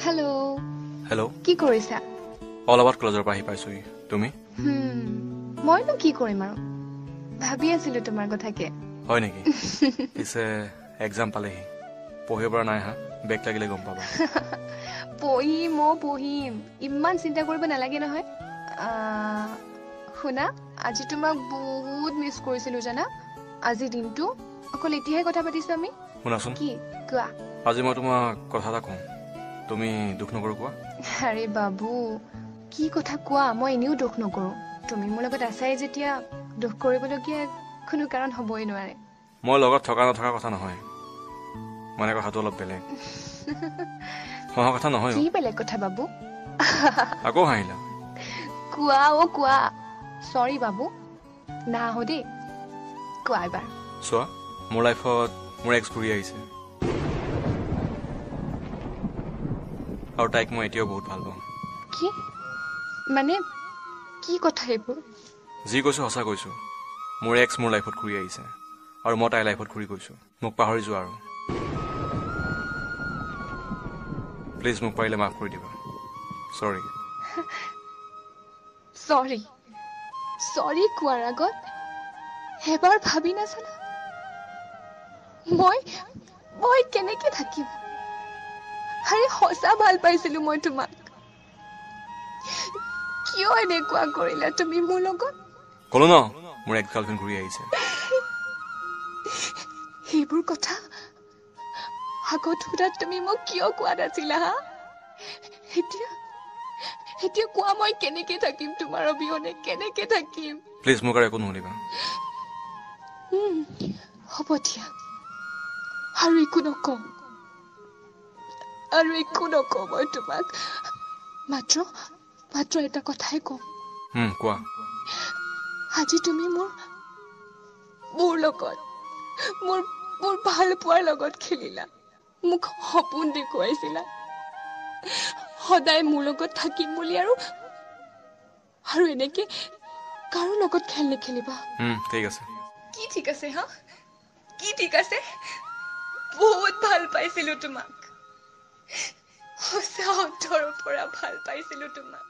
Hello' hello' কি কৰিছা? All about কলেজৰ পৰা আহি পাইছোহি। তুমি? মইনো কি কৰিম আৰু ভাবি আছিলো তোমাৰ কথাকে। হয় নেকি? পিছে এক্সাম পালেহি, পঢ়িব পৰা নাই হা? বেক লাগিলে গম পাবা। পঢ়িম ইমান চিন্তা কৰিব নালাগে নহয়। শুনা, আজি তোমাক বহুত মিছ কৰিছিলো জানা। আজিৰ দিনটো অকল এতিয়াহে কথা পাতিছো আমি। শুনাচোন, কি কোৱা? আজি মই তোমাক কথা এটা কওঁ, তুমি দুখ নকৰো কোৱা? আৰে বাবু, কি কথা কোৱা? মই এনেও দুখ নকৰো। তুমি মোৰ লগত আছাই যেতিয়া দুখ কৰিবলগীয়া কোনো কাৰণ হ'বই নোৱাৰে। মই লগত থকা নথকাৰ কথা নহয়, মানে কথাটো অলপ বেলেগ। হহা কথা নহয়। কি বেলেগ কথা বাবু? আকৌ হাঁহিলা। কোৱা। চৰি বাবু, নাহো দেই। কোৱা এবাৰ। চোৱা, মোৰ লাইফত মোৰ এক্স ঘূৰি আহিছে, আৰু তাইক মই এতিয়াও বহুত ভাল পাওঁ। কি মানে, কি কথা এইবোৰ? যি কৈছো সঁচা কৈছো। মোৰ এক্স মোৰ লাইফত ঘূৰি আহিছে, আৰু মই তাইৰ লাইফত ঘূৰি গৈছো। মোক পাহৰি যোৱা আৰু প্লিজ, মোক পাৰিলে মাফ কৰি দিবা। চৰি। চৰি কোৱাৰ আগত এবাৰ ভাবি নাচালা? মই কেনেকে থাকিম? আৰে সঁচা ভাল পাইছিলো মই তোমাক। কিয় এনেকুৱা কৰিলা তুমি মোৰ লগত? ক'লো ন, মোৰ এক্স গাৰ্লফ্ৰেণ্ড ঘূৰি আহিছে। সেইবোৰ কথা আগত সোধাত তুমি মোক কিয় কোৱা নাছিলা হা? এতিয়া কোৱা, মই কেনেকে থাকিম তোমাৰ অবিহনে? কেনেকে থাকিম? প্লিজ, মোক আৰু একো নুশুনিবা। হ'ব দিয়া, আৰু একো নকওঁ মই তোমাক। মাত্ৰ এটা কথাই কম। কোৱা। আজি তুমি মোৰ লগত, মোৰ ভাল পোৱাৰ লগত খেলিলা। মোক সপোন দেখুৱাইছিলা সদায় মোৰ লগত থাকিম বুলি, আৰু এনেকে কাৰো লগত খেল নেখেলিবা। ঠিক আছে। কি ঠিক আছে হা? কি ঠিক আছে? বহুত ভাল পাইছিলো তোমাক, সঁচা অন্তৰৰ পৰা ভাল পাইছিলো তোমাক।